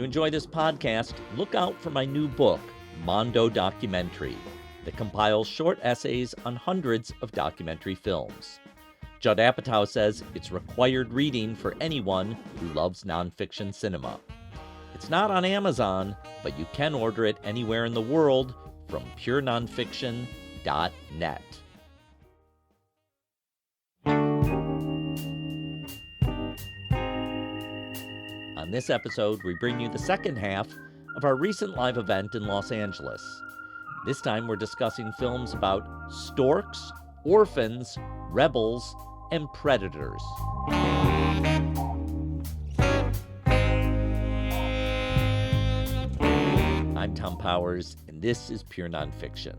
you enjoy this podcast, look out for my new book, Mondo Documentary, that compiles short essays on hundreds of documentary films. Judd Apatow says it's required reading for anyone who loves nonfiction cinema. It's not on Amazon, but you can order it anywhere in the world from purenonfiction.net. On this episode, we bring you the second half of our recent live event in Los Angeles. This time we're discussing films about storks, orphans, rebels, and predators. I'm Tom Powers, and this is Pure Nonfiction.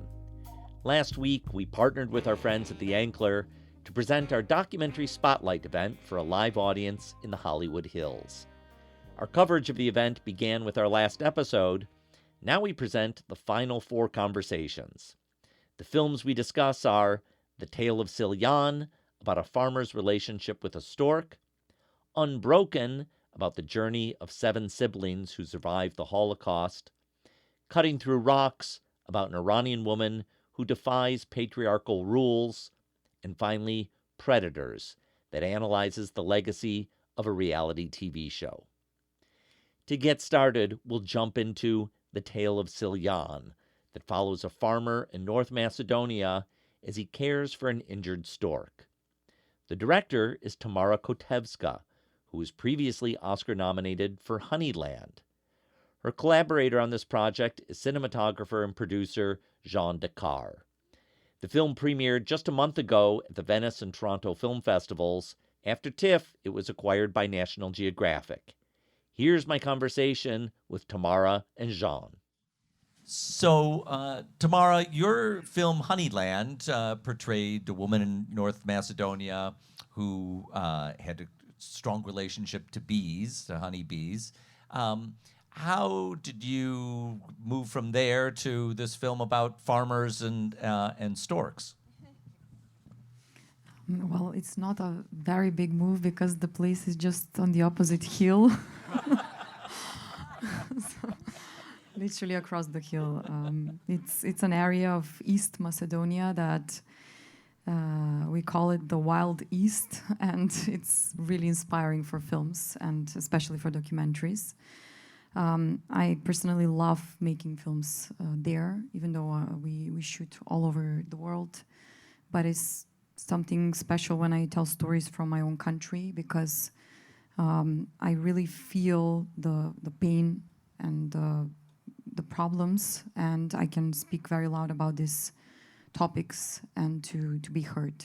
Last week, we partnered with our friends at The Ankler to present our documentary spotlight event for a live audience in the Hollywood Hills. Our coverage of the event began with our last episode. Now we present the final four conversations. The films we discuss are The Tale of Silyan, about a farmer's relationship with a stork; UnBroken, about the journey of 7 siblings who survived the Holocaust; Cutting Through Rocks, about an Iranian woman who defies patriarchal rules; and finally, Predators, that analyzes the legacy of a reality TV show. To get started, we'll jump into The Tale of Silyan, that follows a farmer in North Macedonia as he cares for an injured stork. The director is Tamara Kotevska, who was previously Oscar-nominated for Honeyland. Her collaborator on this project is cinematographer and producer Jean Dakar. The film premiered just a month ago at the Venice and Toronto Film Festivals. After TIFF, it was acquired by National Geographic. Here's my conversation with Tamara and Jean. So, Tamara, your film Honeyland portrayed a woman in North Macedonia who had a strong relationship to bees, to honeybees. How did you move from there to this film about farmers and storks? Well, it's not a very big move because the place is just on the opposite hill. So, literally across the hill. It's an area of East Macedonia that we call it the Wild East, and it's really inspiring for films and especially for documentaries. I personally love making films there, even though we shoot all over the world. But it's something special when I tell stories from my own country because I really feel the pain and the problems, and I can speak very loud about these topics and to be heard.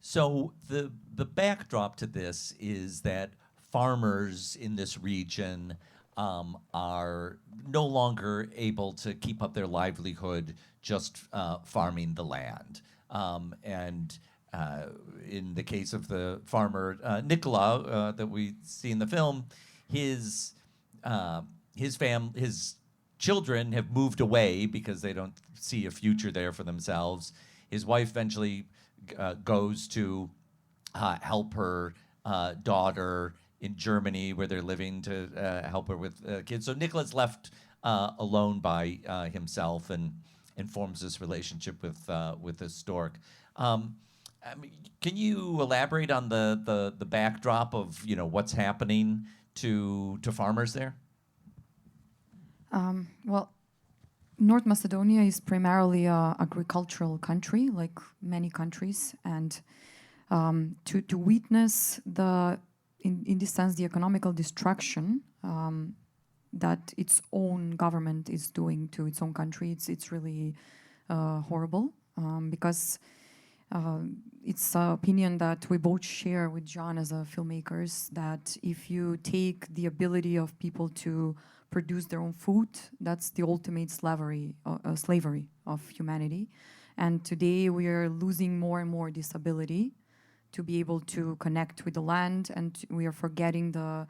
So the backdrop to this is that farmers in this region are no longer able to keep up their livelihood just farming the land. And in the case of the farmer Nicola that we see in the film, his children have moved away because they don't see a future there for themselves. His wife eventually goes to help her daughter in Germany, where they're living, to help her with kids. So Nicola's left alone by himself and forms this relationship with this stork. Can you elaborate on the backdrop of what's happening to farmers there? Well, North Macedonia is primarily an agricultural country, like many countries, and to witness in this sense the economical destruction that its own government is doing to its own country, it's really horrible because it's an opinion that we both share with John as filmmakers, that if you take the ability of people to produce their own food, that's the ultimate slavery of humanity. And today we are losing more and more this ability to be able to connect with the land, and we are forgetting the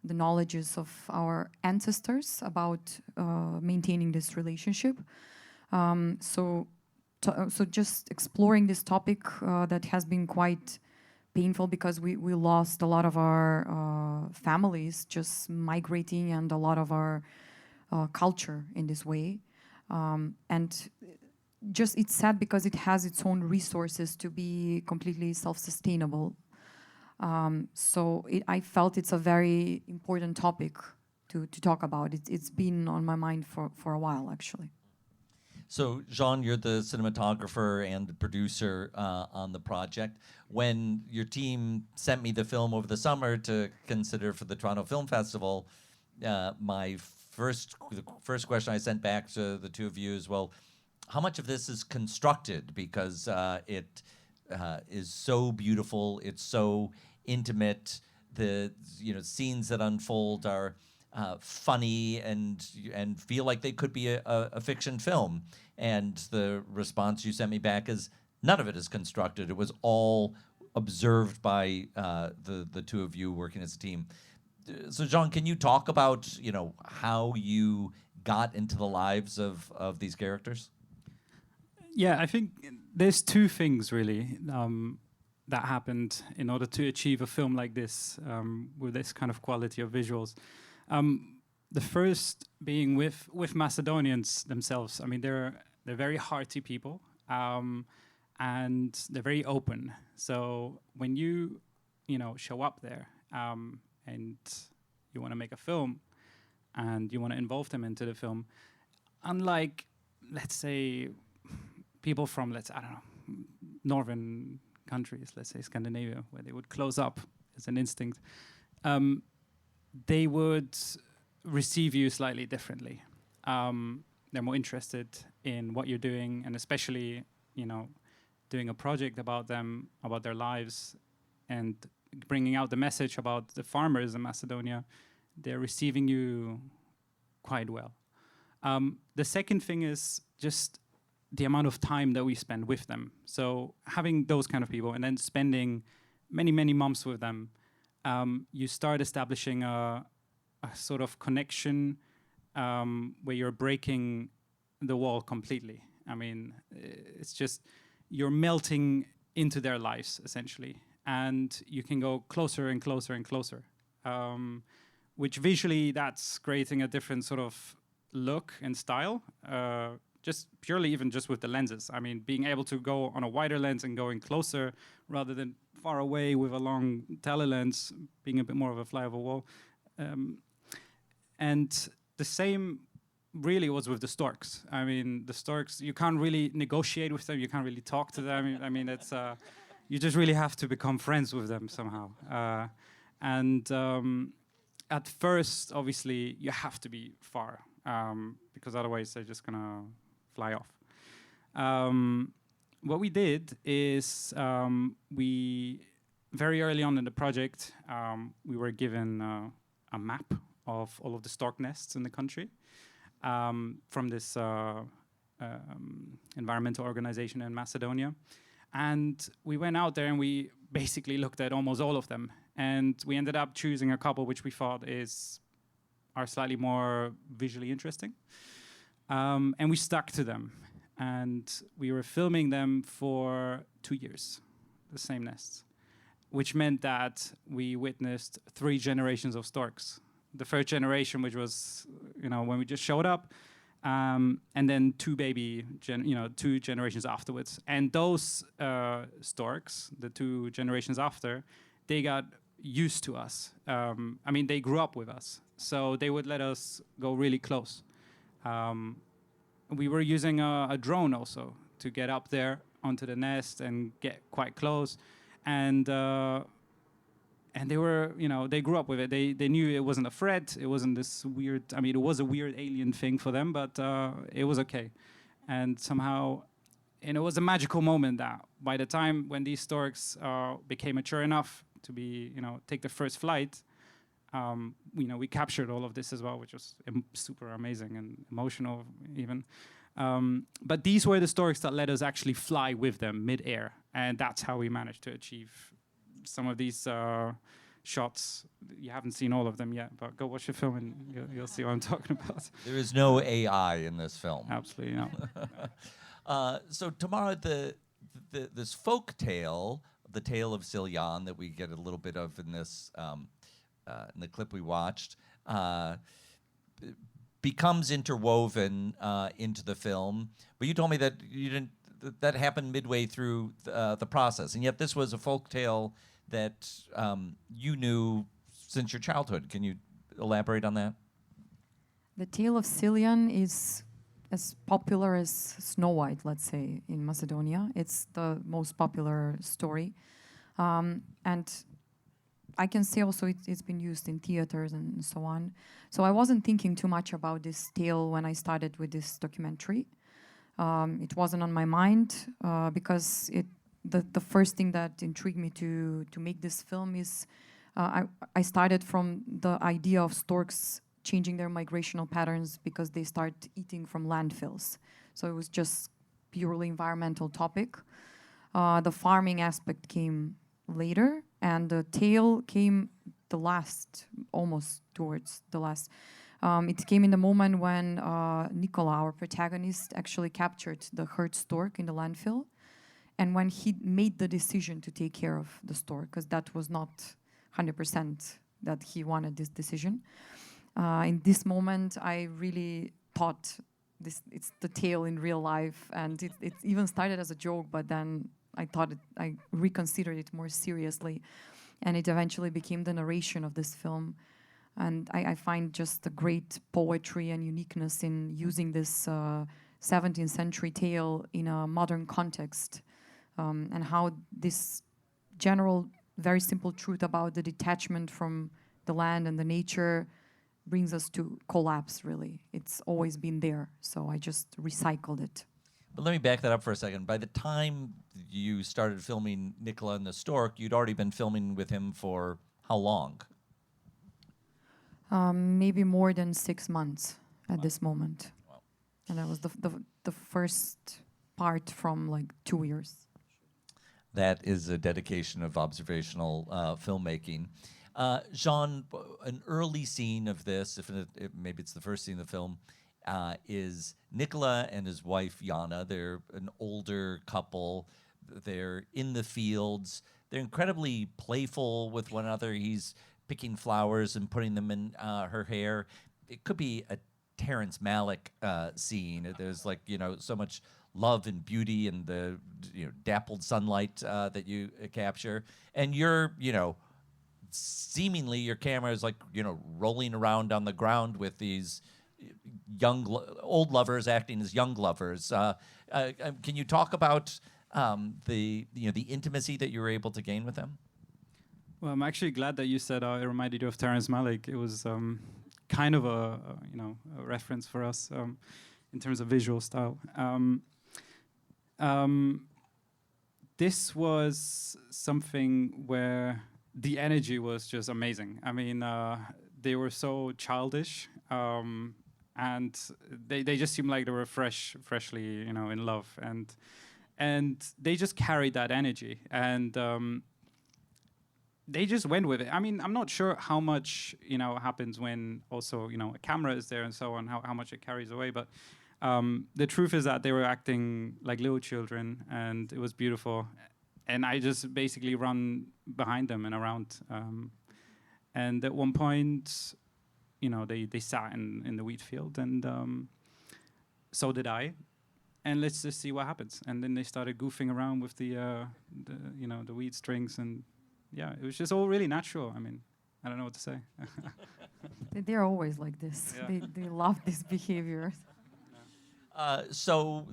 knowledges of our ancestors about maintaining this relationship. So just exploring this topic that has been quite painful because we lost a lot of our families just migrating and a lot of our culture in this way. And just it's sad because it has its own resources to be completely self-sustainable. So I felt it's a very important topic to talk about. It's been on my mind for a while, actually. So, Jean, you're the cinematographer and the producer on the project. When your team sent me the film over the summer to consider for the Toronto Film Festival, the first question I sent back to the two of you is, well, how much of this is constructed? Because it is so beautiful, it's so intimate. The scenes that unfold are funny and feel like they could be a fiction film. And the response you sent me back is none of it is constructed. It was all observed by the two of you working as a team. So, Jean, can you talk about how you got into the lives of these characters? Yeah, I think there's two things really that happened in order to achieve a film like this with this kind of quality of visuals. The first being with Macedonians themselves. I mean, they're very hearty people, and they're very open. So when you show up there and you want to make a film and you want to involve them into the film, unlike, let's say, people from, northern countries, let's say Scandinavia, where they would close up as an instinct, they would receive you slightly differently. They're more interested in what you're doing, and especially, doing a project about them, about their lives, and bringing out the message about the farmers in Macedonia. They're receiving you quite well. The second thing is just the amount of time that we spend with them. So having those kind of people and then spending many, many months with them, you start establishing a sort of connection where you're breaking the wall completely. I mean, it's just you're melting into their lives, essentially. And you can go closer and closer and closer, which visually that's creating a different sort of look and style, just purely even just with the lenses. I mean, being able to go on a wider lens and going closer rather than far away with a long telelens, being a bit more of a fly over wall. And the same really was with the Storks. I mean, the Storks, you can't really negotiate with them, you can't really talk to them. I mean, it's you just really have to become friends with them somehow. At first, obviously, you have to be far, because otherwise they're just gonna fly off. What we did is we, very early on in the project, we were given a map of all of the stork nests in the country from this environmental organization in Macedonia. And we went out there and we basically looked at almost all of them. And we ended up choosing a couple which we thought are slightly more visually interesting. And we stuck to them. And we were filming them for 2 years, the same nests, which meant that we witnessed 3 generations of storks. The first generation, which was, when we just showed up, and then 2 generations afterwards. And those storks, the 2 generations after, they got used to us. I mean, they grew up with us, so they would let us go really close. We were using a drone also to get up there onto the nest and get quite close. And they were, they grew up with it. They knew it wasn't a threat. It wasn't this weird, it was a weird alien thing for them, but it was okay. And somehow, it was a magical moment that by the time when these storks became mature enough to be, take their first flight, we captured all of this as well, which was super amazing and emotional even. But these were the storks that let us actually fly with them mid-air. And that's how we managed to achieve some of these shots. You haven't seen all of them yet, but go watch the film and you'll see what I'm talking about. There is no AI in this film. Absolutely not. So Tamara, this folk tale the Tale of Silyan that we get a little bit of in this in the clip we watched becomes interwoven into the film. But you told me that you didn't. That happened midway through the process, and yet this was a folk tale that you knew since your childhood. Can you elaborate on that? The Tale of Silyan is as popular as Snow White, let's say, in Macedonia. It's the most popular story. And I can say also it's been used in theaters and so on. So I wasn't thinking too much about this tale when I started with this documentary. It wasn't on my mind because the first thing that intrigued me to make this film is I started from the idea of storks changing their migrational patterns because they start eating from landfills. So it was just purely environmental topic. The farming aspect came later, and the tale came the last, almost towards the last. It came in the moment when Nicola, our protagonist, actually captured the herd stork in the landfill, and when he made the decision to take care of the stork, because that was not 100% that he wanted this decision. In this moment, I really thought it's the tale in real life, and it even started as a joke, but then I reconsidered it more seriously, and it eventually became the narration of this film. And I find just a great poetry and uniqueness in using this 17th century tale in a modern context, and how this general, very simple truth about the detachment from the land and the nature brings us to collapse, really. It's always been there, so I just recycled it. But let me back that up for a second. By the time you started filming Nicola and the Stork, you'd already been filming with him for how long? Maybe more than 6 months at this moment. Wow. And that was the first part from like 2 years. That is a dedication of observational filmmaking. Jean, an early scene of this, if maybe it's the first scene of the film, is Nicola and his wife Jana. They're an older couple. They're in the fields. They're incredibly playful with one another. He's picking flowers and putting them in her hair. It could be a Terrence Malick scene. There's like, so much love and beauty and the dappled sunlight that you capture. And you're, seemingly your camera is like, rolling around on the ground with these old lovers acting as young lovers. Can you talk about the intimacy that you were able to gain with them? Well, I'm actually glad that you said it reminded you of Terrence Malick. It was kind of a reference for us in terms of visual style. This was something where the energy was just amazing. I mean, they were so childish, and they just seemed like they were freshly, in love, and they just carried that energy, and they just went with it. I mean, I'm not sure how much happens when also a camera is there and so on, how much it carries away, but the truth is that they were acting like little children, and it was beautiful. And I just basically run behind them and around. And at one point, they sat in the wheat field, and so did I. And let's just see what happens. And then they started goofing around with the wheat strings, and yeah, it was just all really natural. I mean, I don't know what to say. They're always like this. Yeah. They love this behavior. So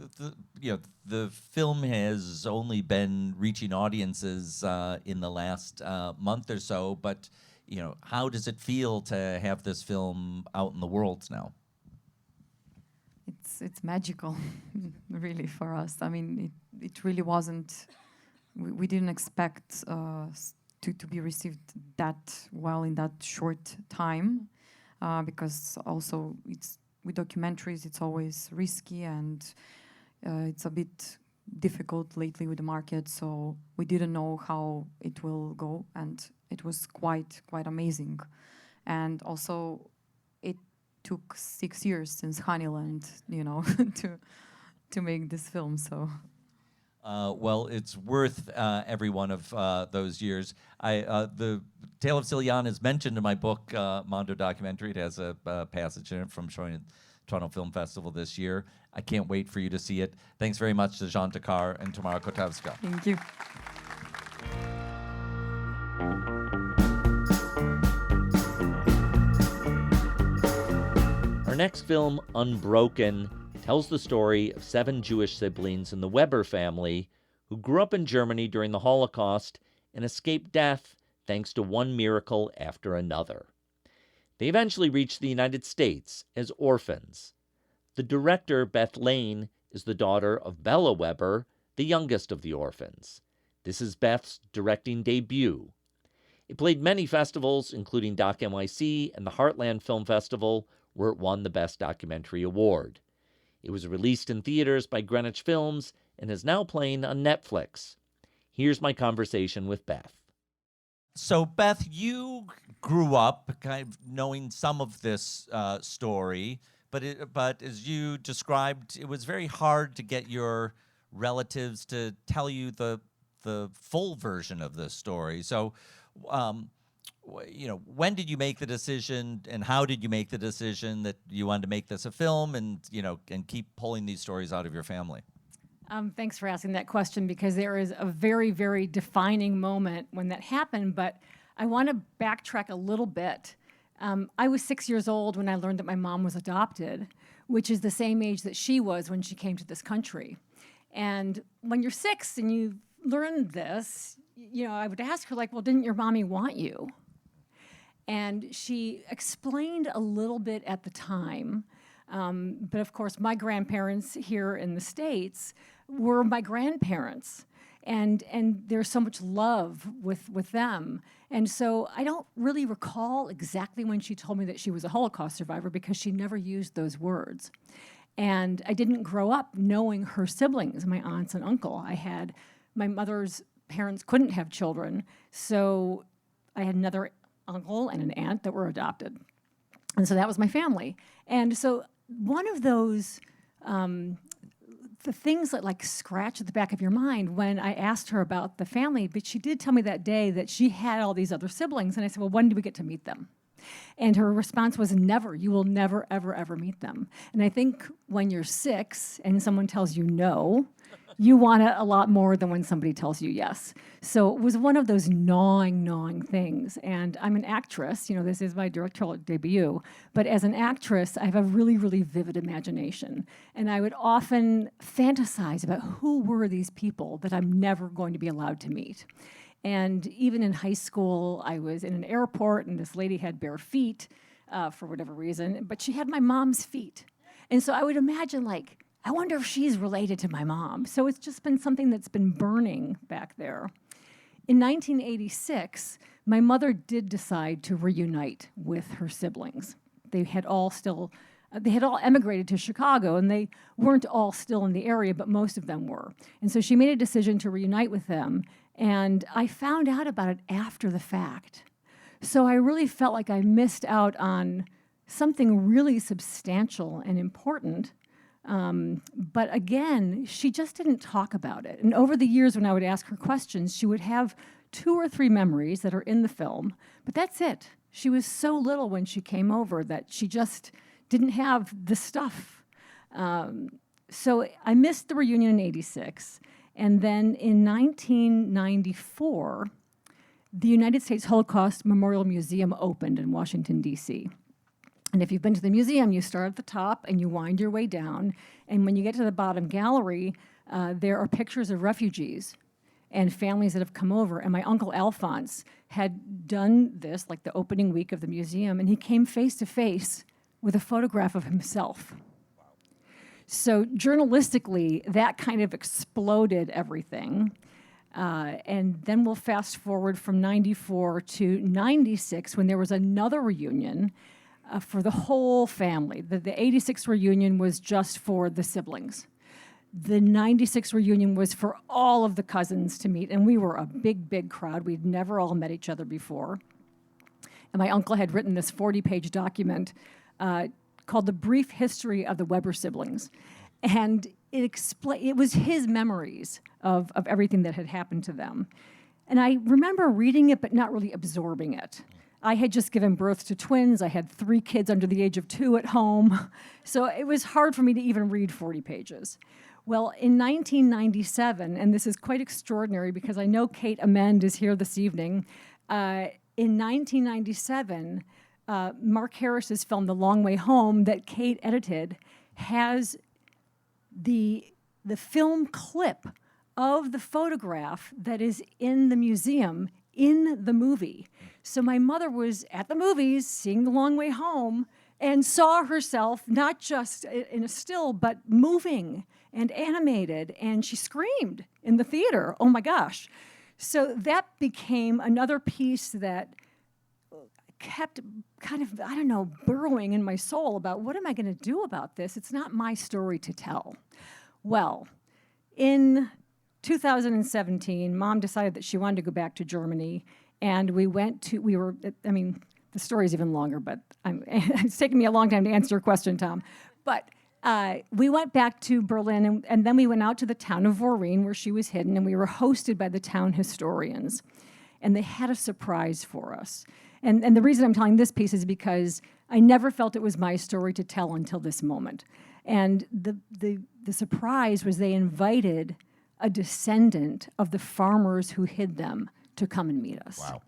the film has only been reaching audiences in the last month or so, but how does it feel to have this film out in the world now? It's magical, really, for us. I mean, it really wasn't. We didn't expect to be received that well in that short time, because also with documentaries, it's always risky, and it's a bit difficult lately with the market. So we didn't know how it will go, and it was quite amazing. And also, it took 6 years since Honeyland, to make this film. So Well, it's worth every one of those years. The Tale of Silyan is mentioned in my book, Mondo Documentary. It has a passage in it from showing at Toronto Film Festival this year. I can't wait for you to see it. Thanks very much to Jean Dakar and Tamara Kotevska. Thank you. Our next film, UnBroken, tells the story of 7 Jewish siblings in the Weber family who grew up in Germany during the Holocaust and escaped death thanks to one miracle after another. They eventually reached the United States as orphans. The director, Beth Lane, is the daughter of Bella Weber, the youngest of the orphans. This is Beth's directing debut. It played many festivals, including Doc NYC and the Heartland Film Festival, where it won the Best Documentary Award. It was released in theaters by Greenwich Films and is now playing on Netflix. Here's my conversation with Beth. So, Beth, you grew up kind of knowing some of this story, but as you described, it was very hard to get your relatives to tell you the full version of this story. So, when did you make the decision, and how did you make the decision that you wanted to make this a film, and keep pulling these stories out of your family? Thanks for asking that question, because there is a very, very defining moment when that happened, but I want to backtrack a little bit. I was 6 years old when I learned that my mom was adopted, which is the same age that she was when she came to this country. And when you're 6 and you learn this, I would ask her, well, didn't your mommy want you? And she explained a little bit at the time, but of course my grandparents here in the States were my grandparents, and there's so much love with them. And so I don't really recall exactly when she told me that she was a Holocaust survivor, because she never used those words. And I didn't grow up knowing her siblings, my aunts and uncle. My mother's parents couldn't have children, so I had another uncle and an aunt that were adopted. And so that was my family. And so one of those, the things that scratch at the back of your mind when I asked her about the family, but she did tell me that day that she had all these other siblings. And I said, well, when do we get to meet them? And her response was, never. You will never, ever, ever meet them. And I think when you're 6 and someone tells you no, you want it a lot more than when somebody tells you yes. So it was one of those gnawing things. And I'm an actress, this is my directorial debut, but as an actress, I have a really, really vivid imagination. And I would often fantasize about who were these people that I'm never going to be allowed to meet. And even in high school, I was in an airport, and this lady had bare feet for whatever reason, but she had my mom's feet. And so I would imagine, I wonder if she's related to my mom. So it's just been something that's been burning back there. In 1986, my mother did decide to reunite with her siblings. They had all emigrated to Chicago, and they weren't all still in the area, but most of them were. And so she made a decision to reunite with them, and I found out about it after the fact. So I really felt like I missed out on something really substantial and important. But again, she just didn't talk about it. And over the years, when I would ask her questions, she would have 2 or 3 memories that are in the film, but that's it. She was so little when she came over that she just didn't have the stuff. So I missed the reunion in '86. And then in 1994, the United States Holocaust Memorial Museum opened in Washington, D.C. And if you've been to the museum, you start at the top and you wind your way down. And when you get to the bottom gallery, there are pictures of refugees and families that have come over. And my uncle Alphonse had done this, the opening week of the museum, and he came face to face with a photograph of himself. Wow. So journalistically, that kind of exploded everything. And then we'll fast forward from '94 to '96, when there was another reunion for the whole family. The '86 reunion was just for the siblings. The '96 reunion was for all of the cousins to meet, and we were a big, big crowd. We'd never all met each other before. And my uncle had written this 40-page document called The Brief History of the Weber Siblings. And it was his memories of everything that had happened to them. And I remember reading it, but not really absorbing it. I had just given birth to twins. I had 3 kids under the age of 2 at home. So it was hard for me to even read 40 pages. Well, in 1997, and this is quite extraordinary because I know Kate Amend is here this evening. In 1997, Mark Harris's film, The Long Way Home, that Kate edited, has the film clip of the photograph that is in the museum in the movie. So my mother was at the movies seeing The Long Way Home and saw herself not just in a still, but moving and animated, and she screamed in the theater, oh my gosh. So that became another piece that kept kind of, I don't know, burrowing in my soul about what am I going to do about this? It's not my story to tell. Well, in 2017, Mom decided that she wanted to go back to Germany, and the story's even longer, but it's taken me a long time to answer your question, Tom. But we went back to Berlin, and then we went out to the town of Voreen, where she was hidden, and we were hosted by the town historians. And they had a surprise for us. And the reason I'm telling this piece is because I never felt it was my story to tell until this moment. And the surprise was they invited a descendant of the farmers who hid them to come and meet us. Wow.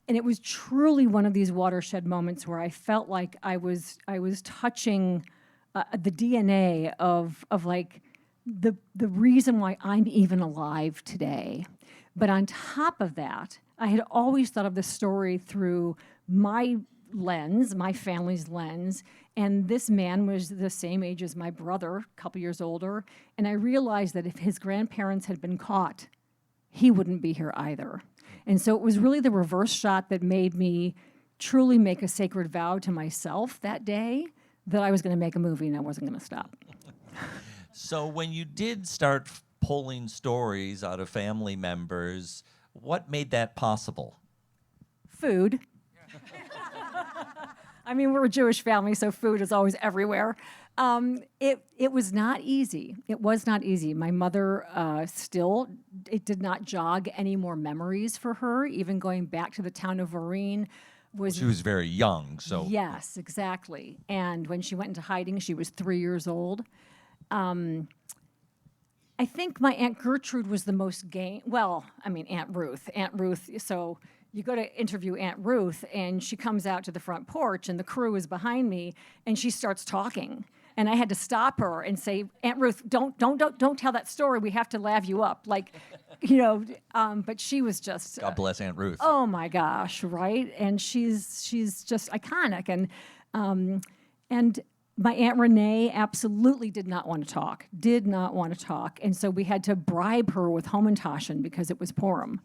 And it was truly one of these watershed moments where I felt like I was touching the DNA of like the reason why I'm even alive today. But on top of that, I had always thought of the story through my lens, my family's lens, and this man was the same age as my brother, a couple years older, and I realized that if his grandparents had been caught, he wouldn't be here either. And so it was really the reverse shot that made me truly make a sacred vow to myself that day that I was going to make a movie and I wasn't going to stop. So when you did start pulling stories out of family members, what made that possible? Food. I mean, we're a Jewish family, so food is always everywhere. It was not easy. It was not easy. My mother it did not jog any more memories for her, even going back to the town of Voreen. She was very young, so... Yes, exactly. And when she went into hiding, she was 3 years old. I think my Aunt Gertrude was the most Aunt Ruth. Aunt Ruth, so you go to interview Aunt Ruth, and she comes out to the front porch, and the crew is behind me, and she starts talking. And I had to stop her and say, Aunt Ruth, don't tell that story. We have to laugh you up. But she was just... God bless Aunt Ruth. Oh, my gosh, right? And she's just iconic. And my Aunt Renee absolutely did not want to talk. And so we had to bribe her with Hamantaschen because it was Purim.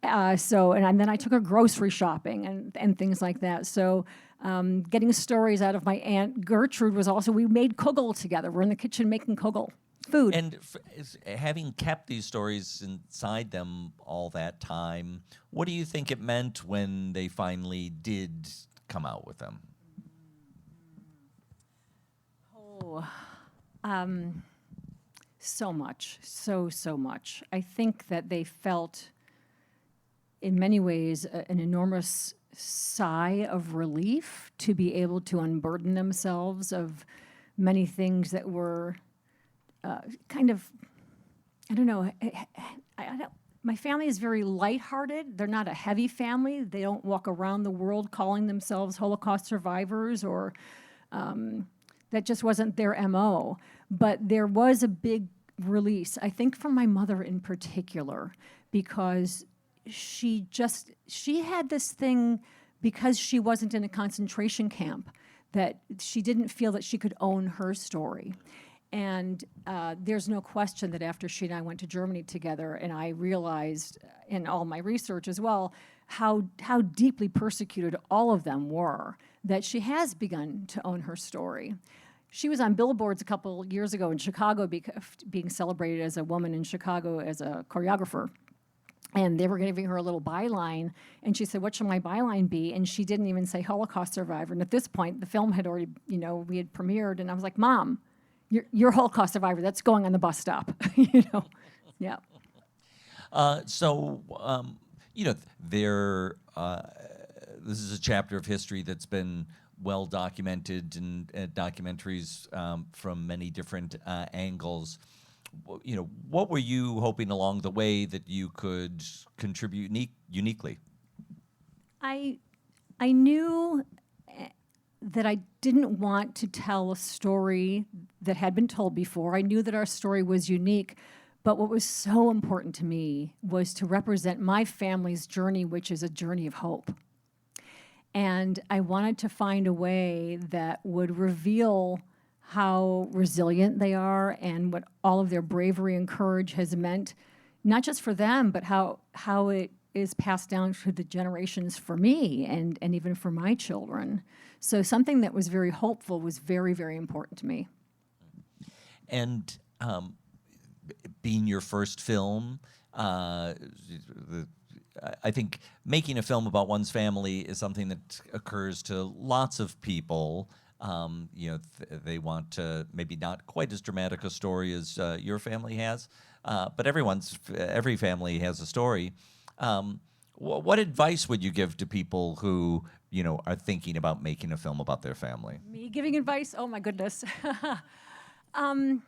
And then I took her grocery shopping and things like that. So getting stories out of my Aunt Gertrude was also, we made kugel together. We're in the kitchen making kugel, food. And having kept these stories inside them all that time, what do you think it meant when they finally did come out with them? So much, so much. I think that they felt, in many ways, an enormous sigh of relief to be able to unburden themselves of many things that were my family is very lighthearted. They're not a heavy family. They don't walk around the world calling themselves Holocaust survivors or... that just wasn't their MO. But there was a big release, I think from my mother in particular, because she had this thing, because she wasn't in a concentration camp, that she didn't feel that she could own her story. And there's no question that after she and I went to Germany together, and I realized in all my research as well, how deeply persecuted all of them were, that she has begun to own her story. She was on billboards a couple years ago in Chicago, being celebrated as a woman in Chicago as a choreographer. And they were giving her a little byline, and she said, what should my byline be? And she didn't even say Holocaust survivor. And at this point, the film had already, we had premiered, and I was like, Mom, you're a Holocaust survivor. That's going on the bus stop, you know. Yeah. This is a chapter of history that's been well documented in documentaries from many different angles. What were you hoping along the way that you could contribute uniquely? I knew that I didn't want to tell a story that had been told before. I knew that our story was unique, but what was so important to me was to represent my family's journey, which is a journey of hope. And I wanted to find a way that would reveal how resilient they are and what all of their bravery and courage has meant, not just for them, but how it is passed down through the generations for me and even for my children. So something that was very hopeful was very, very important to me. And being your first film, I think making a film about one's family is something that occurs to lots of people. They want to maybe not quite as dramatic a story as your family has, but every family has a story. What advice would you give to people who are thinking about making a film about their family? Me giving advice? Oh my goodness. You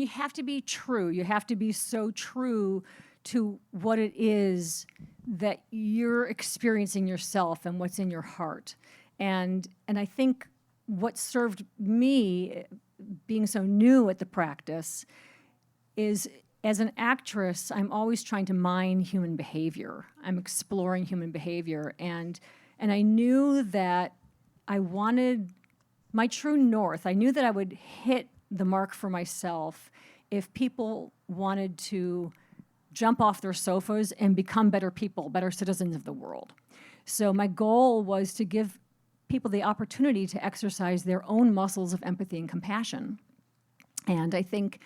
have to be true. You have to be so true to what it is that you're experiencing yourself and what's in your heart. And I think what served me, being so new at the practice, is as an actress, I'm always trying to mine human behavior. I'm exploring human behavior. And I knew that I wanted my true north. I knew that I would hit the mark for myself if people wanted to jump off their sofas and become better people, better citizens of the world. So my goal was to give people the opportunity to exercise their own muscles of empathy and compassion. And I think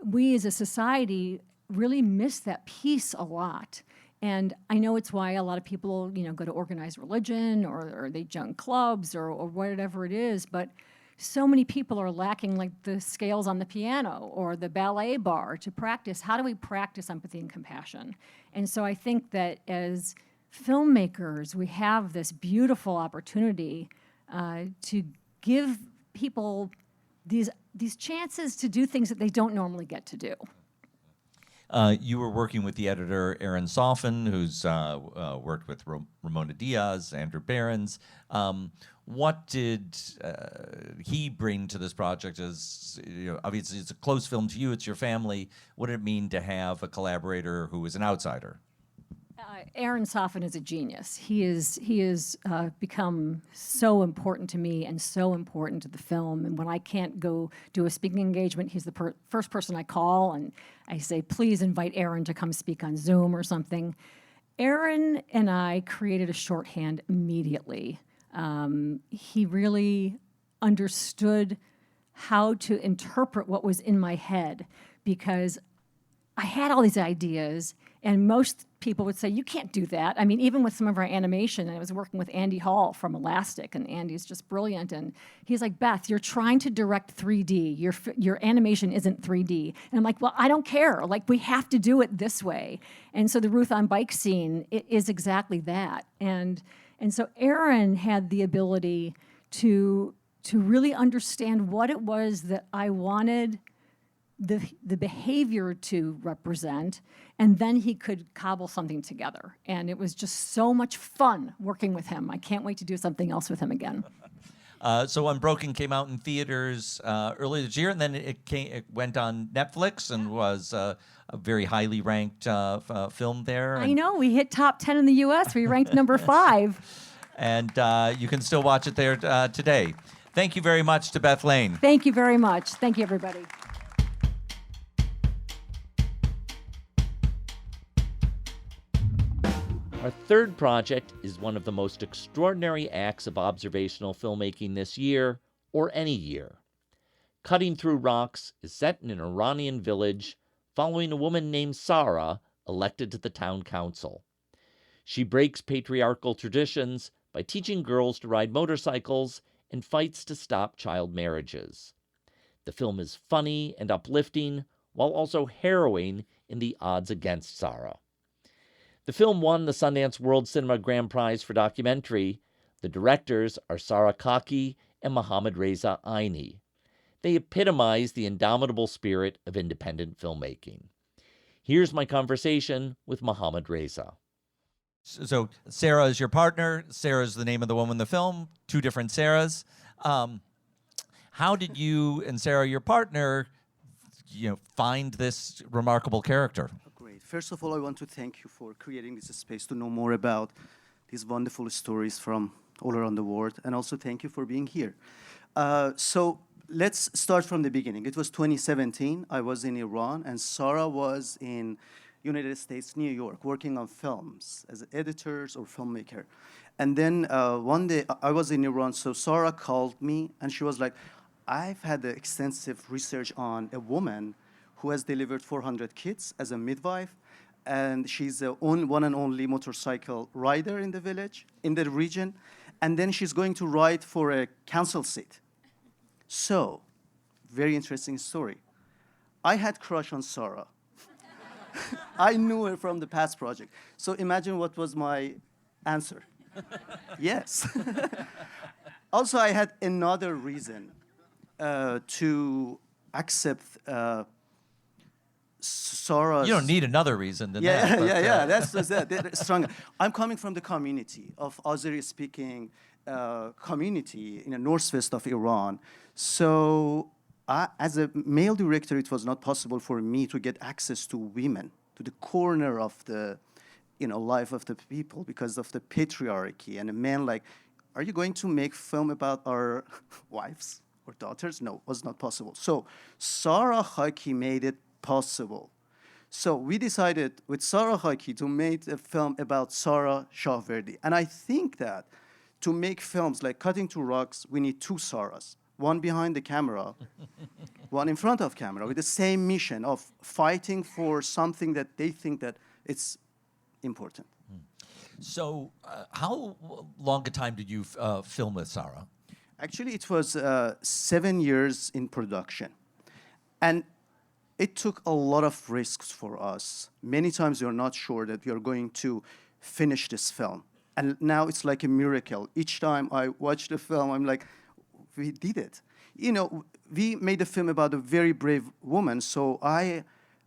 we as a society really miss that piece a lot. And I know it's why a lot of people, go to organized religion or they join clubs or whatever it is, but so many people are lacking like the scales on the piano or the ballet bar to practice. How do we practice empathy and compassion? And so I think that as filmmakers, we have this beautiful opportunity to give people these chances to do things that they don't normally get to do. You were working with the editor, Aaron Soffin, who's worked with Ramona Diaz, Andrew Behrens. What did he bring to this project? As obviously, it's a close film to you. It's your family. What did it mean to have a collaborator who is an outsider? Aaron Soffin is a genius. He is become so important to me and so important to the film. And when I can't go do a speaking engagement, he's the first person I call, and I say, please invite Aaron to come speak on Zoom or something. Aaron and I created a shorthand immediately. He really understood how to interpret what was in my head, because I had all these ideas, and most people would say, you can't do that. Even with some of our animation, and I was working with Andy Hall from Elastic, and Andy's just brilliant, and he's like, Beth, you're trying to direct 3D. Your animation isn't 3D. And I'm like, well, I don't care. We have to do it this way. And so the Ruth on Bike scene is exactly that. And so Aaron had the ability to really understand what it was that I wanted the behavior to represent, and then he could cobble something together. And it was just so much fun working with him. I can't wait to do something else with him again. So UnBroken came out in theaters earlier this year, and then it went on Netflix and was a very highly ranked film there. I know, we hit top 10 in the US. We ranked number 5. And you can still watch it there today. Thank you very much to Beth Lane. Thank you very much. Thank you, everybody. Our third project is one of the most extraordinary acts of observational filmmaking this year, or any year. Cutting Through Rocks is set in an Iranian village following a woman named Sarah elected to the town council. She breaks patriarchal traditions by teaching girls to ride motorcycles and fights to stop child marriages. The film is funny and uplifting, while also harrowing in the odds against Sarah. The film won the Sundance World Cinema Grand Prize for documentary. The directors are Sarah Kaki and Mohammedreza Eyni. They epitomize the indomitable spirit of independent filmmaking. Here's my conversation with Mohammedreza. So Sarah is your partner. Sarah is the name of the woman in the film. Two different Sarahs. How did you and Sarah, your partner, find this remarkable character? Great. First of all, I want to thank you for creating this space to know more about these wonderful stories from all around the world, and also thank you for being here. So let's start from the beginning. It was 2017. I was in Iran, and Sarah was in United States, New York, working on films as editors or filmmaker. And then one day I was in Iran, so Sarah called me, and she was like, I've had extensive research on a woman who has delivered 400 kids as a midwife, and she's the one and only motorcycle rider in the village, in the region, and then she's going to ride for a council seat. So, very interesting story. I had crush on Sarah. I knew her from the past project. So imagine what was my answer. Yes. Also, I had another reason to accept Sarah's... You don't need another reason than yeah, that. Yeah, that's strong. I'm coming from the community of Azeri-speaking community in the northwest of Iran. So as a male director, it was not possible for me to get access to women, to the corner of the life of the people because of the patriarchy. And a man like, are you going to make film about our wives or daughters? No, it was not possible. So Sarah Haki made it possible. So we decided with Sarah Haki to make a film about Sarah Shahverdi. And I think that to make films like Cutting to Rocks, we need two Sarahs. One behind the camera, one in front of camera, with the same mission of fighting for something that they think that it's important. So how long a time did you film with Sarah? Actually, it was 7 years in production. And it took a lot of risks for us. Many times we are not sure that we are going to finish this film. And now it's like a miracle. Each time I watch the film, I'm like, we did it. We made a film about a very brave woman, so I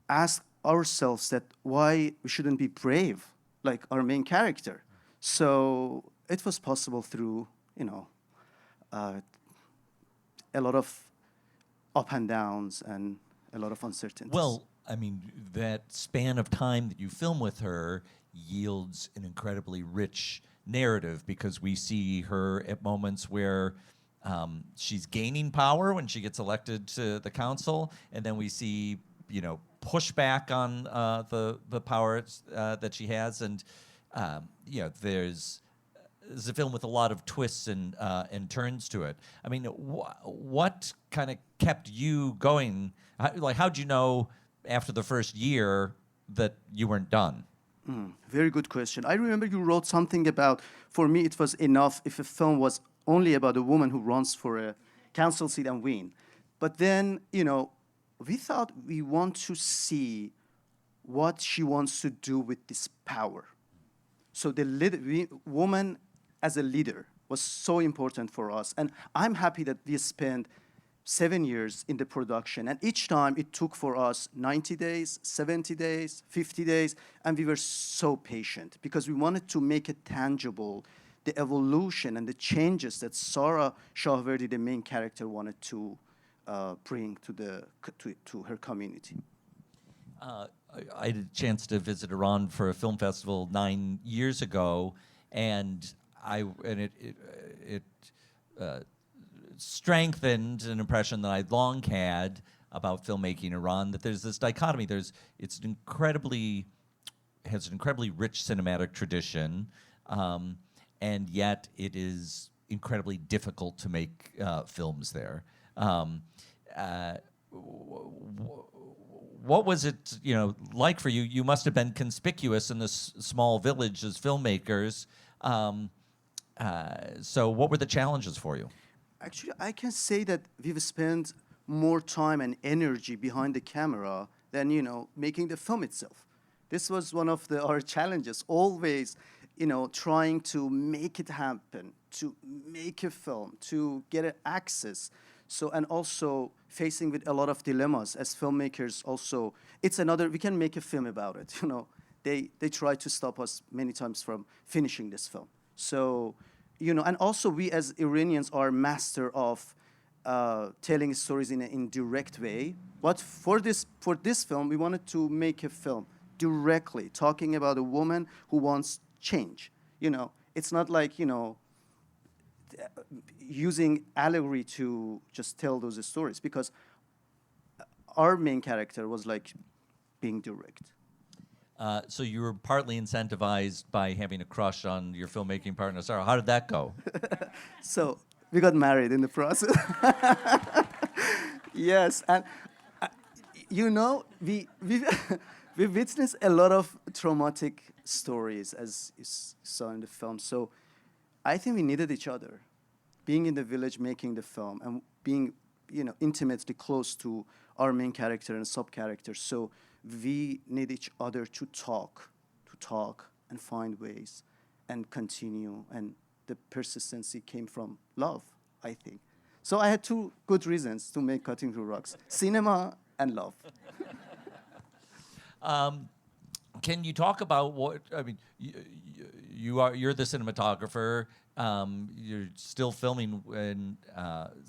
asked ourselves that why we shouldn't be brave, like our main character. So it was possible through, a lot of up and downs and a lot of uncertainties. Well, I mean, that span of time that you film with her yields an incredibly rich narrative because we see her at moments where she's gaining power when she gets elected to the council, and then we see, pushback on the power that she has, and there's a film with a lot of twists and turns to it. I mean, what kind of kept you going? How'd you know after the first year that you weren't done? Very good question. I remember you wrote something about, for me, it was enough if a film was only about a woman who runs for a council seat and win. But then, we thought we want to see what she wants to do with this power. So the woman as a leader was so important for us. And I'm happy that we spent 7 years in the production. And each time it took for us 90 days, 70 days, 50 days. And we were so patient because we wanted to make it tangible, the evolution and the changes that Sarah Shahverdi, the main character, wanted to bring to her community. I had a chance to visit Iran for a film festival 9 years ago, and it strengthened an impression that I'd long had about filmmaking in Iran. That there's this dichotomy. It's an incredibly rich cinematic tradition, and yet it is incredibly difficult to make films there. What was it, like for you? You must have been conspicuous in this small village as filmmakers. So what were the challenges for you? Actually, I can say that we've spent more time and energy behind the camera than, you know, making the film itself. This was one of our challenges, always, you know, trying to make it happen, to make a film, to get access. So, and also facing with a lot of dilemmas as filmmakers also. It's another, we can make a film about it, you know. They try to stop us many times from finishing this film. So, you know, and also we as Iranians are master of telling stories in an indirect way. But for this film, we wanted to make a film directly, talking about a woman who wants change. You know, it's not like, you know, using allegory to just tell those stories, because our main character was like being direct. So you were partly incentivized by having a crush on your filmmaking partner, Sarah. How did that go? So we got married in the process. Yes, and you know, we witnessed a lot of traumatic stories, as you saw in the film. So I think we needed each other, being in the village, making the film, and being, you know, intimately close to our main character and sub-characters. So we need each other to talk and find ways and continue. And the persistency came from love, I think. So I had two good reasons to make Cutting Through Rocks: cinema and love. Can you talk about what, I mean, you're the cinematographer. You're still filming, and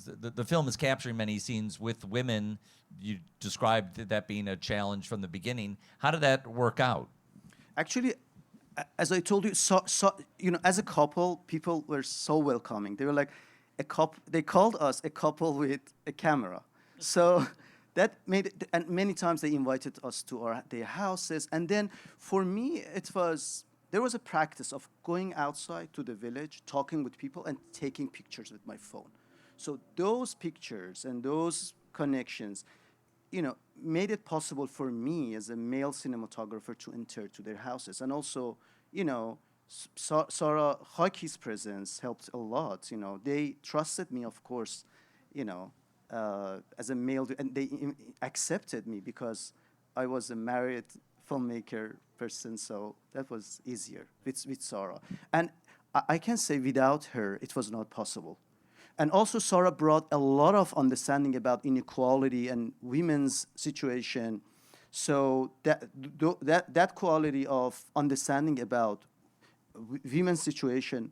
the film is capturing many scenes with women. You described that being a challenge from the beginning. How did that work out? Actually, as I told you, you know, as a couple, people were so welcoming. They were like a couple. They called us a couple with a camera. So that made it, and many times they invited us to their houses. And then for me, there was a practice of going outside to the village, talking with people, and taking pictures with my phone. So those pictures and those connections, you know, made it possible for me as a male cinematographer to enter to their houses. And also, you know, Sarah Haki's presence helped a lot. You know, they trusted me, of course, you know, as a male, and they accepted me because I was a married filmmaker person, so that was easier with Sarah. And I can say without her, it was not possible. And also Sarah brought a lot of understanding about inequality and women's situation. So that quality of understanding about women's situation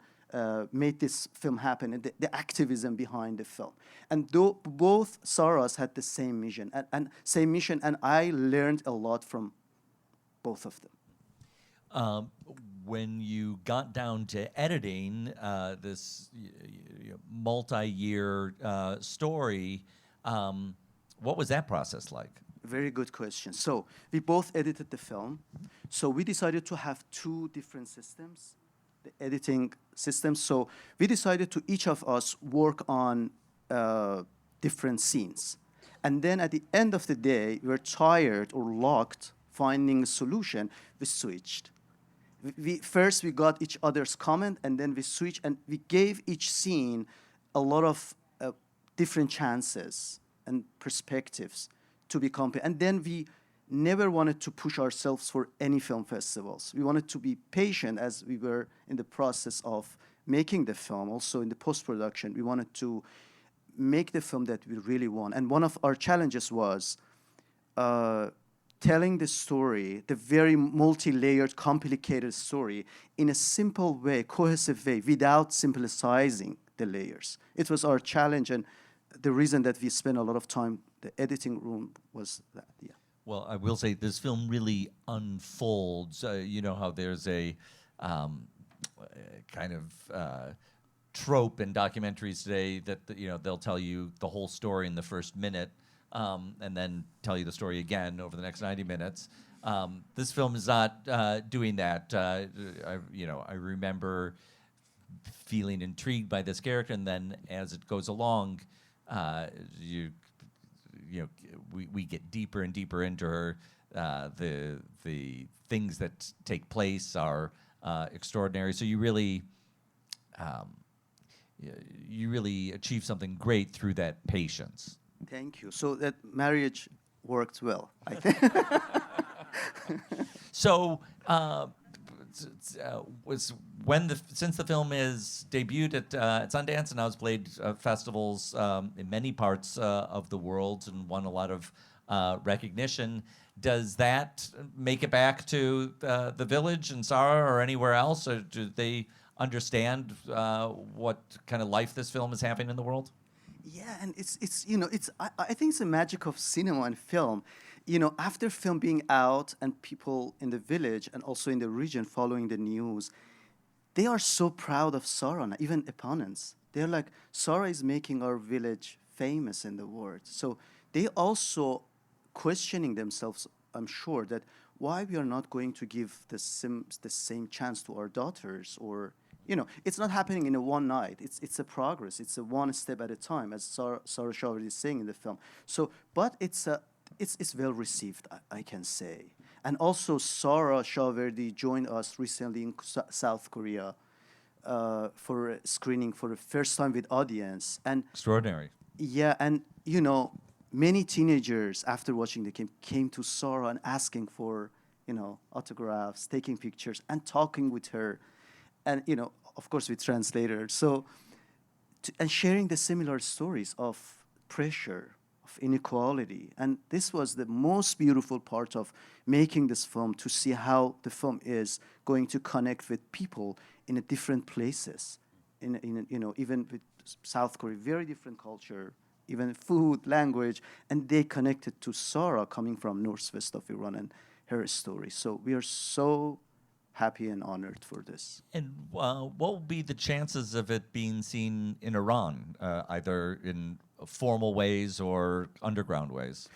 made this film happen, and the activism behind the film. And both Sarahs had the same mission, and I learned a lot from both of them. When you got down to editing this multi-year story, what was that process like? Very good question. So we both edited the film. So we decided to have two different systems, the editing systems. So we decided to each of us work on different scenes. And then at the end of the day, we were tired or locked finding a solution. We switched. First, we got each other's comment, and then we switched, and we gave each scene a lot of different chances and perspectives to be compared. And then we never wanted to push ourselves for any film festivals. We wanted to be patient as we were in the process of making the film. Also in the post-production, we wanted to make the film that we really want. And one of our challenges was telling the story, the very multi-layered, complicated story, in a simple way, cohesive way, without simplicizing the layers. It was our challenge, and the reason that we spent a lot of time, the editing room, was that, yeah. Well, I will say this film really unfolds. You know how there's a kind of trope in documentaries today that they'll tell you the whole story in the first minute, and then tell you the story again over the next 90 minutes. This film is not doing that. I remember feeling intrigued by this character, and then as it goes along, we get deeper and deeper into her. The things that take place are extraordinary. So you really achieve something great through that patience. Thank you. So that marriage worked well, I think. So, was since the film is debuted at Sundance and now has played festivals in many parts of the world and won a lot of recognition, does that make it back to the Village and Sarah or anywhere else, or do they understand what kind of life this film is having in the world? Yeah, and I think it's the magic of cinema and film. After film being out and people in the Village and also in the region following the news, they are so proud of Sarah, even opponents. They're like, Sarah is making our village famous in the world. So they also questioning themselves, I'm sure, that why we are not going to give the same chance to our daughters, or it's not happening in a one night. It's a progress. It's a one step at a time, as Sarah Shaveri is saying in the film. So, but it's well received, I can say. And also, Sarah Shaveri joined us recently in South Korea for a screening for the first time with audience. And Extraordinary. yeah, and many teenagers after watching the game came to Sarah and asking for autographs, taking pictures, and talking with her, and of course with translators. So and sharing the similar stories of pressure, of inequality, and this was the most beautiful part of making this film, to see how the film is going to connect with people in a different places, in even with South Korea, very different culture, even food, language, and they connected to Sarah coming from northwest of Iran and her story. So we are so happy and honored for this. And what will be the chances of it being seen in Iran, either in formal ways or underground ways?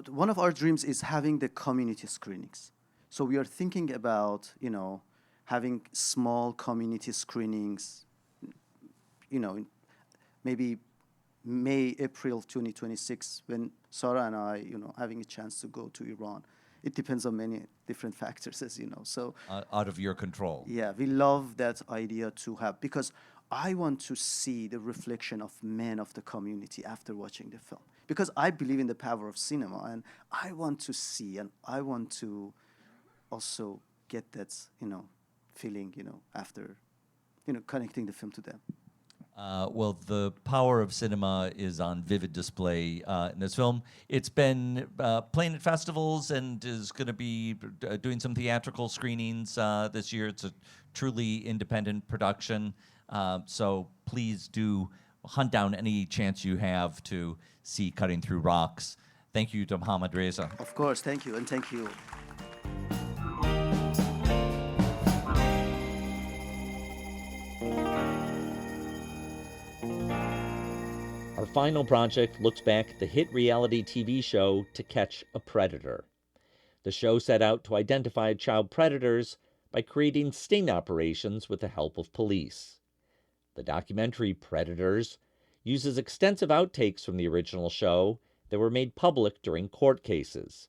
One of our dreams is having the community screenings. So we are thinking about, having small community screenings, maybe May, April 2026, when Sarah and I, having a chance to go to Iran. It depends on many different factors, as you know. So out of your control. Yeah, we love that idea to have, because I want to see the reflection of men of the community after watching the film. Because I believe in the power of cinema, and I want to see, and I want to also get that, feeling, after, connecting the film to them. Well, the power of cinema is on vivid display in this film. It's been playing at festivals and is going to be doing some theatrical screenings this year. It's a truly independent production. So please do hunt down any chance you have to see Cutting Through Rocks. Thank you to Mohammedreza. Of course, thank you, and thank you. Our final project looks back at the hit reality TV show To Catch a Predator. The show set out to identify child predators by creating sting operations with the help of police. The documentary Predators uses extensive outtakes from the original show that were made public during court cases.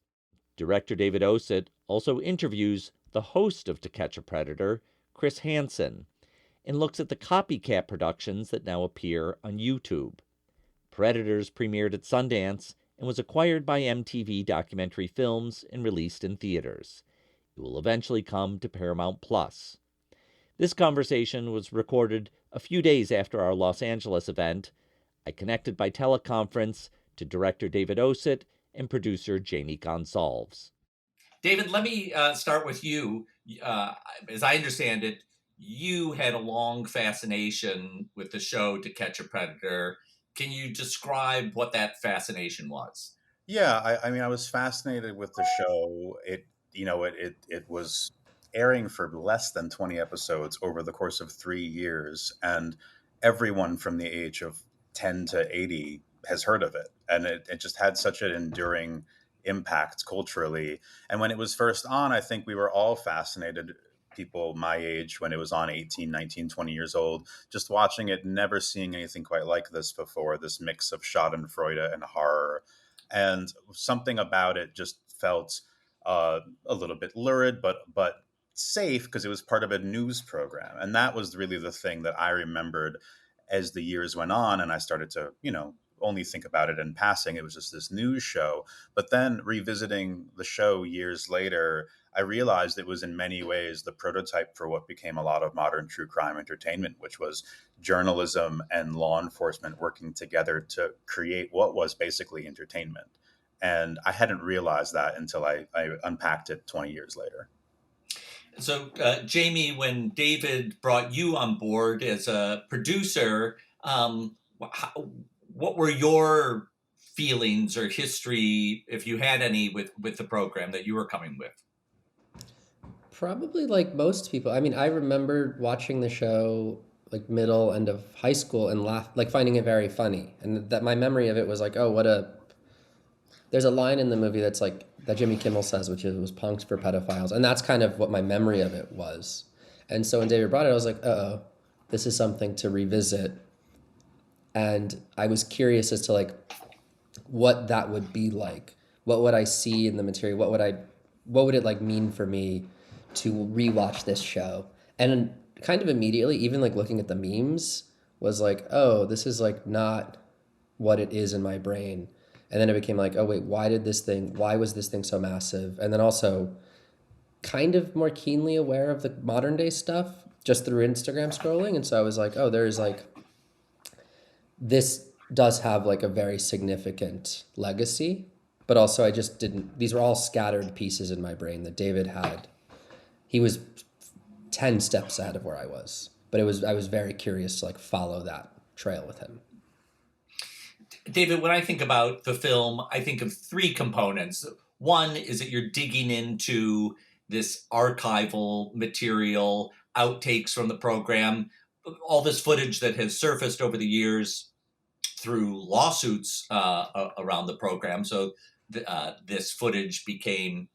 Director David Osit also interviews the host of To Catch a Predator, Chris Hansen, and looks at the copycat productions that now appear on YouTube. Predators premiered at Sundance and was acquired by MTV Documentary Films and released in theaters. It will eventually come to Paramount+. This conversation was recorded a few days after our Los Angeles event. I connected by teleconference to director David Osit and producer Jamie Goncalves. David, let me start with you. As I understand it, you had a long fascination with the show To Catch a Predator. Can you describe what that fascination was? Yeah, I mean, I was fascinated with the show. It was airing for less than 20 episodes over the course of 3 years, and everyone from the age of 10 to 80 has heard of it. And it just had such an enduring impact culturally. And when it was first on, I think we were all fascinated, people my age, when it was on, 18, 19, 20 years old, just watching it, never seeing anything quite like this before, this mix of schadenfreude and horror. And something about it just felt a little bit lurid, but safe, because it was part of a news program. And that was really the thing that I remembered as the years went on, and I started to, only think about it in passing. It was just this news show. But then revisiting the show years later, I realized it was in many ways the prototype for what became a lot of modern true crime entertainment, which was journalism and law enforcement working together to create what was basically entertainment. And I hadn't realized that until I unpacked it 20 years later. So, Jamie, when David brought you on board as a producer, what were your feelings or history, if you had any, with the program that you were coming with? Probably like most people. I mean, I remember watching the show like middle, end of high school and finding it very funny. And that my memory of it was like, there's a line in the movie that's like, that Jimmy Kimmel says, which was punks for pedophiles. And that's kind of what my memory of it was. And so when David brought it, I was like, this is something to revisit. And I was curious as to like what that would be like. What would I see in the material? What would it like mean for me to rewatch this show? And kind of immediately, even like looking at the memes, was like, oh, this is like not what it is in my brain. And then it became like, oh wait, why was this thing so massive? And then also kind of more keenly aware of the modern day stuff just through Instagram scrolling. And so I was like, oh, there's like, this does have like a very significant legacy, but also these were all scattered pieces in my brain that David had. He was 10 steps ahead of where I was, but I was very curious to like follow that trail with him. David, when I think about the film, I think of three components. One is that you're digging into this archival material, outtakes from the program, all this footage that has surfaced over the years through lawsuits around the program. So this footage became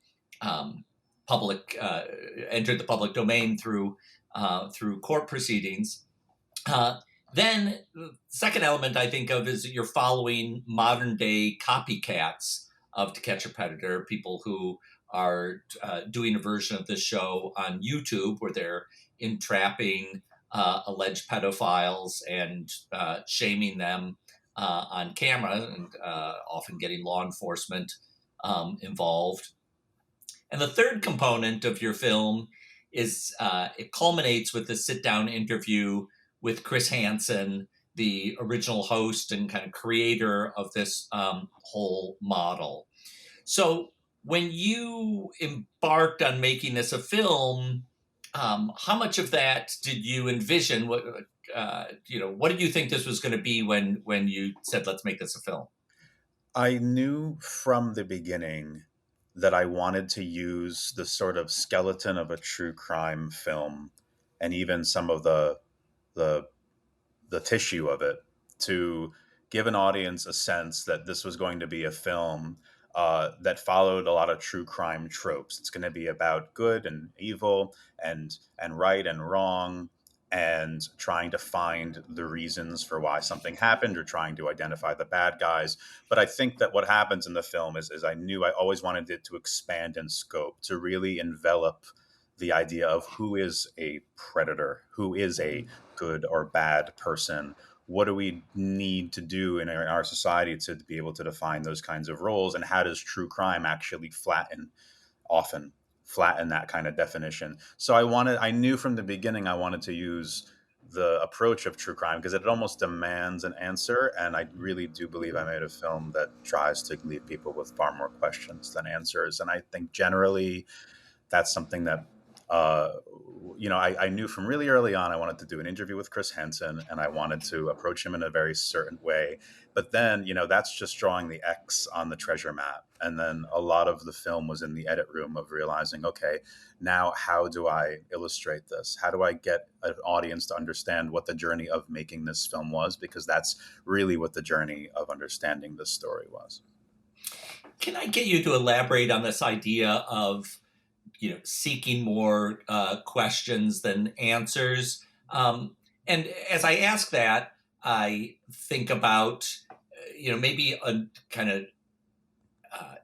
entered the public domain through court proceedings. Then the second element I think of is that you're following modern day copycats of To Catch a Predator, people who are doing a version of this show on YouTube where they're entrapping alleged pedophiles and shaming them on camera, and often getting law enforcement involved. And the third component of your film is it culminates with a sit-down interview with Chris Hansen, the original host and kind of creator of this whole model. So when you embarked on making this a film, how much of that did you envision? What did you think this was going to be when you said, let's make this a film? I knew from the beginning that I wanted to use the sort of skeleton of a true crime film and even some of the tissue of it to give an audience a sense that this was going to be a film that followed a lot of true crime tropes. It's going to be about good and evil and right and wrong, and trying to find the reasons for why something happened or trying to identify the bad guys. But I think that what happens in the film is I knew I always wanted it to expand in scope, to really envelop the idea of who is a predator, who is a good or bad person. What do we need to do in our society to be able to define those kinds of roles? And how does true crime actually often flatten that kind of definition? So I knew from the beginning I wanted to use the approach of true crime because it almost demands an answer. And I really do believe I made a film that tries to leave people with far more questions than answers. And I think generally that's something that I knew from really early on I wanted to do an interview with Chris Hansen, and I wanted to approach him in a very certain way. But then, that's just drawing the X on the treasure map. And then a lot of the film was in the edit room of realizing, okay, now how do I illustrate this? How do I get an audience to understand what the journey of making this film was? Because that's really what the journey of understanding this story was. Can I get you to elaborate on this idea of seeking more questions than answers? And as I ask that, I think about, maybe a kind of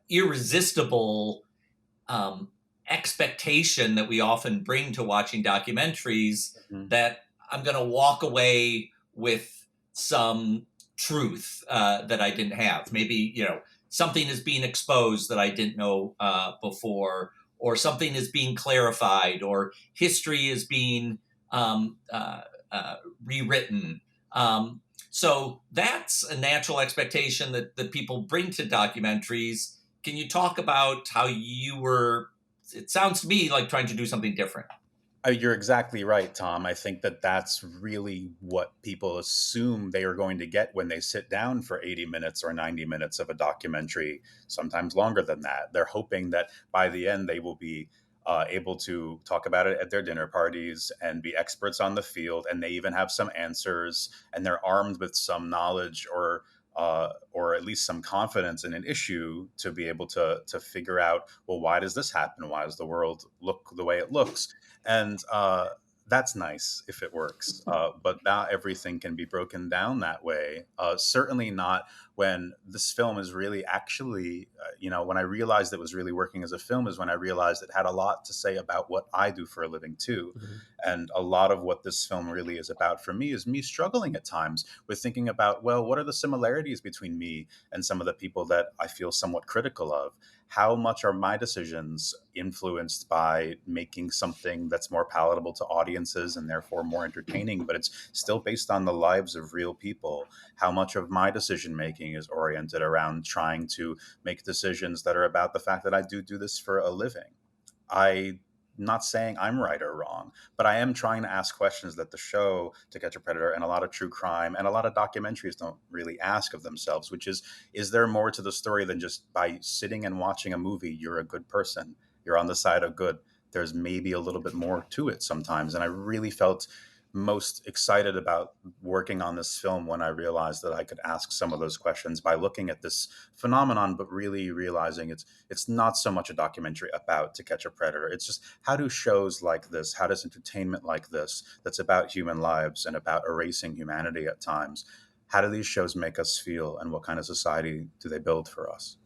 irresistible expectation that we often bring to watching documentaries, that I'm going to walk away with some truth that I didn't have. Maybe, something is being exposed that I didn't know before, or something is being clarified, or history is being rewritten. So that's a natural expectation that people bring to documentaries. Can you talk about how you were, it sounds to me like trying to do something different? You're exactly right, Tom. I think that that's really what people assume they are going to get when they sit down for 80 minutes or 90 minutes of a documentary, sometimes longer than that. They're hoping that by the end they will be able to talk about it at their dinner parties and be experts on the field, and they even have some answers, and they're armed with some knowledge or at least some confidence in an issue to be able to figure out, well, why does this happen? Why does the world look the way it looks? And that's nice if it works. But not everything can be broken down that way. Certainly not when this film is really actually, when I realized it was really working as a film is when I realized it had a lot to say about what I do for a living too. Mhm. And a lot of what this film really is about for me is me struggling at times with thinking about, well, what are the similarities between me and some of the people that I feel somewhat critical of? How much are my decisions influenced by making something that's more palatable to audiences and therefore more entertaining, but it's still based on the lives of real people? How much of my decision making is oriented around trying to make decisions that are about the fact that I do this for a living? I'm not saying I'm right or wrong, but I am trying to ask questions that the show To Catch a Predator and a lot of true crime and a lot of documentaries don't really ask of themselves, which is there more to the story than just by sitting and watching a movie, you're a good person, you're on the side of good? There's maybe a little bit more to it sometimes. And I really felt most excited about working on this film when I realized that I could ask some of those questions by looking at this phenomenon, but really realizing it's not so much a documentary about To Catch a Predator. It's just, how do shows like this, how does entertainment like this, that's about human lives and about erasing humanity at times, how do these shows make us feel, and what kind of society do they build for us?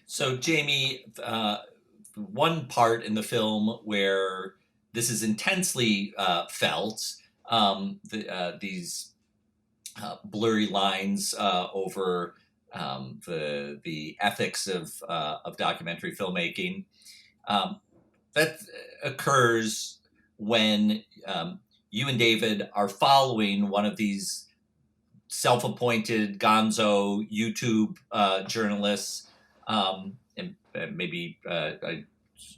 So, Jamie, one part in the film where this is intensely felt, these blurry lines over the ethics of documentary filmmaking, that occurs when you and David are following one of these self-appointed gonzo YouTube journalists, and maybe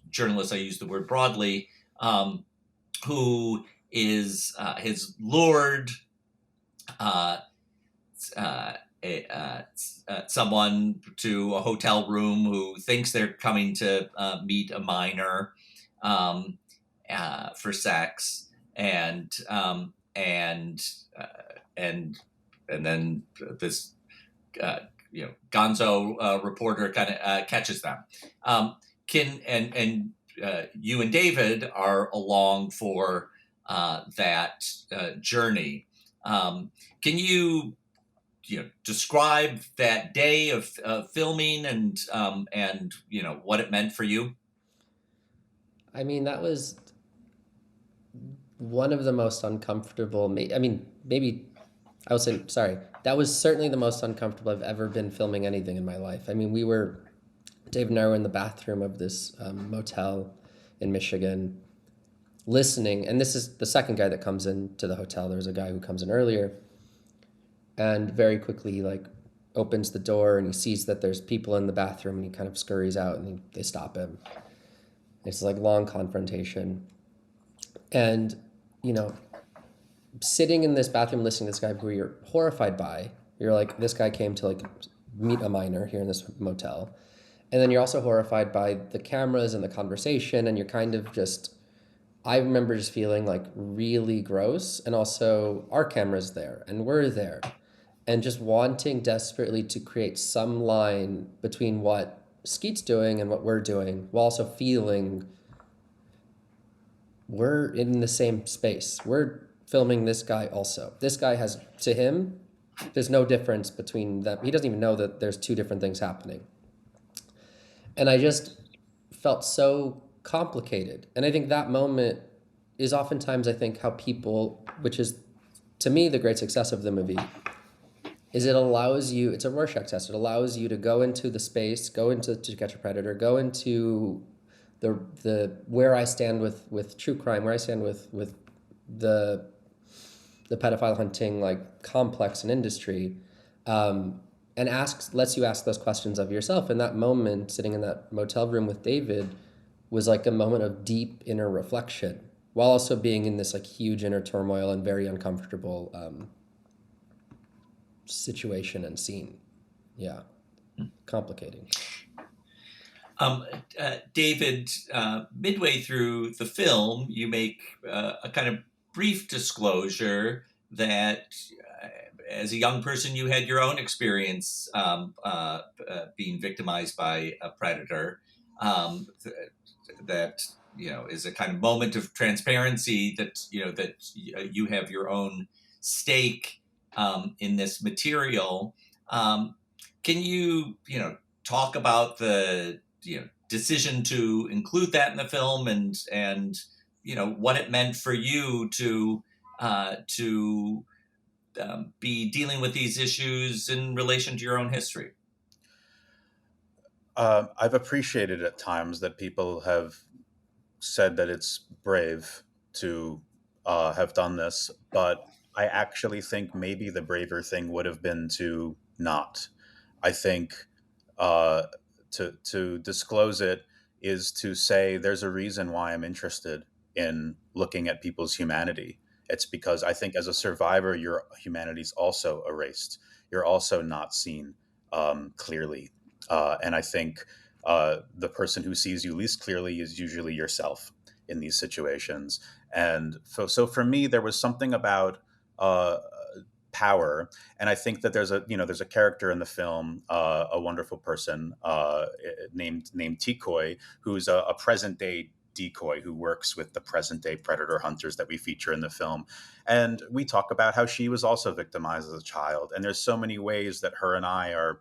journalists, I use the word broadly, who has lured someone to a hotel room who thinks they're coming to meet a minor for sex, and then this gonzo reporter kind of catches them. You and David are along for that journey. Can you describe that day of filming and what it meant for you? I mean, that was one of the most uncomfortable. Maybe I would say, sorry, that was certainly the most uncomfortable I've ever been filming anything in my life. I mean, Dave and I were in the bathroom of this motel in Michigan, listening, and this is the second guy that comes into the hotel. There was a guy who comes in earlier, and very quickly he opens the door and he sees that there's people in the bathroom, and he kind of scurries out, and they stop him. It's long confrontation, and sitting in this bathroom listening to this guy who you're horrified by. You're this guy came to meet a minor here in this motel. And then you're also horrified by the cameras and the conversation, and you're kind of I remember just feeling really gross, and also our camera's there and we're there, and just wanting desperately to create some line between what Skeet's doing and what we're doing, while also feeling we're in the same space. We're filming this guy also. This guy has, to him, there's no difference between them. He doesn't even know that there's two different things happening. And I just felt so complicated. And I think that moment is oftentimes, how people, which is to me the great success of the movie, is it allows you, it's a Rorschach test. It allows you to go into the space, go into To Catch a Predator, go into the where I stand with true crime, where I stand with the pedophile hunting like complex and industry, and lets you ask those questions of yourself. And that moment, sitting in that motel room with David, was like a moment of deep inner reflection, while also being in this like huge inner turmoil and very uncomfortable situation and scene. Yeah, complicating. David, midway through the film, you make a kind of brief disclosure that as a young person, you had your own experience being victimized by a predator. That is a kind of moment of transparency that you have your own stake in this material. Can you talk about the decision to include that in the film and what it meant for you to be dealing with these issues in relation to your own history? I've appreciated at times that people have said that it's brave to have done this, but I actually think maybe the braver thing would have been to not. I think to disclose it is to say there's a reason why I'm interested in looking at people's humanity. It's because I think as a survivor, your humanity's also erased. You're also not seen clearly. And I think the person who sees you least clearly is usually yourself in these situations. And so for me, there was something about power, and I think that there's a character in the film, a wonderful person named Tikoi, who's a present day decoy who works with the present day predator hunters that we feature in the film. And we talk about how she was also victimized as a child. And there's so many ways that her and I are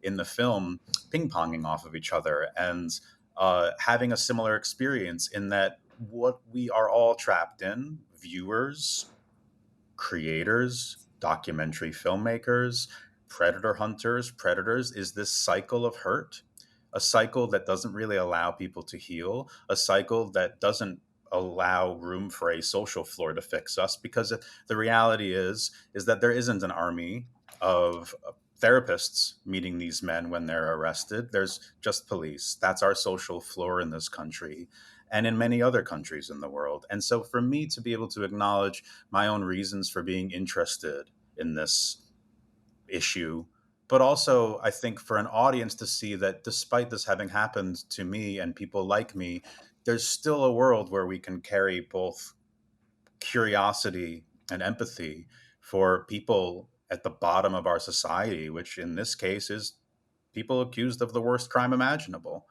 in the film ping-ponging off of each other and having a similar experience, in that what we are all trapped in, viewers, creators, documentary filmmakers, predator hunters, predators, is this cycle of hurt, a cycle that doesn't really allow people to heal, a cycle that doesn't allow room for a social floor to fix us, because the reality is that there isn't an army of therapists meeting these men when they're arrested. There's just police. That's our social floor in this country and in many other countries in the world. And so for me to be able to acknowledge my own reasons for being interested in this issue, but also I think for an audience to see that despite this having happened to me and people like me, there's still a world where we can carry both curiosity and empathy for people at the bottom of our society, which in this case is people accused of the worst crime imaginable.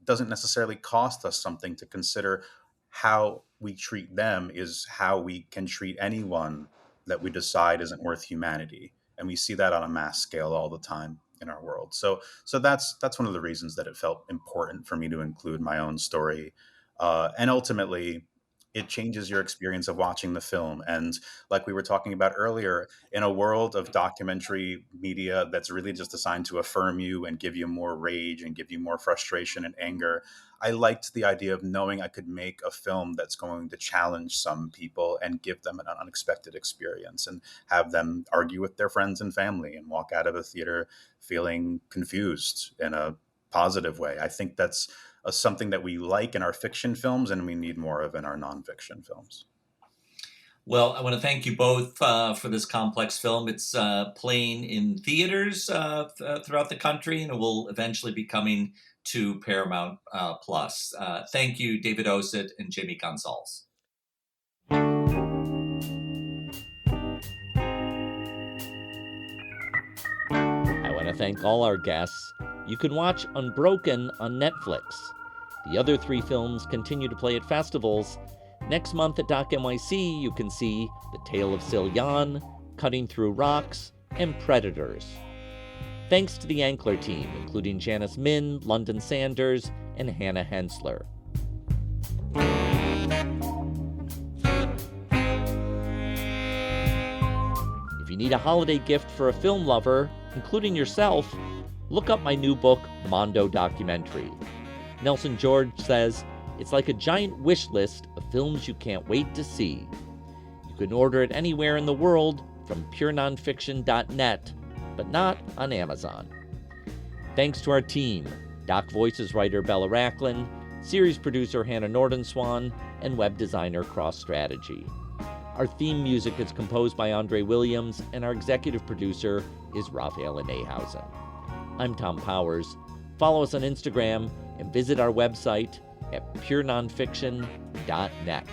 It doesn't necessarily cost us something to consider how we treat them is how we can treat anyone that we decide isn't worth humanity. And we see that on a mass scale all the time in our world. So that's one of the reasons that it felt important for me to include my own story. And ultimately, it changes your experience of watching the film. And like we were talking about earlier, in a world of documentary media that's really just designed to affirm you and give you more rage and give you more frustration and anger, I liked the idea of knowing I could make a film that's going to challenge some people and give them an unexpected experience and have them argue with their friends and family and walk out of a theater feeling confused in a positive way. I think that's something that we like in our fiction films and we need more of in our nonfiction films. Well, I want to thank you both for this complex film. It's playing in theaters throughout the country, and it will eventually be coming to Paramount Plus. Thank you, David Osit and Jamie Goncalves. I want to thank all our guests. You can watch UnBroken on Netflix. The other 3 films continue to play at festivals. Next month at Doc NYC, you can see The Tale of Silyan, Cutting Through Rocks, and Predators. Thanks to the Ankler team, including Janice Min, London Sanders, and Hannah Hensler. If you you need a holiday gift for a film lover, including yourself, look up my new book, Mondo Documentary. Nelson George says, it's like a giant wish list of films you can't wait to see. You can order it anywhere in the world from purenonfiction.net, but not on Amazon. Thanks to our team, Doc Voices writer Bella Racklin, series producer Hannah Nordenswan, and web designer Cross Strategy. Our theme music is composed by Andre Williams, and our executive producer is Raphael Nehausen. I'm Tom Powers. Follow us on Instagram and visit our website at purenonfiction.net.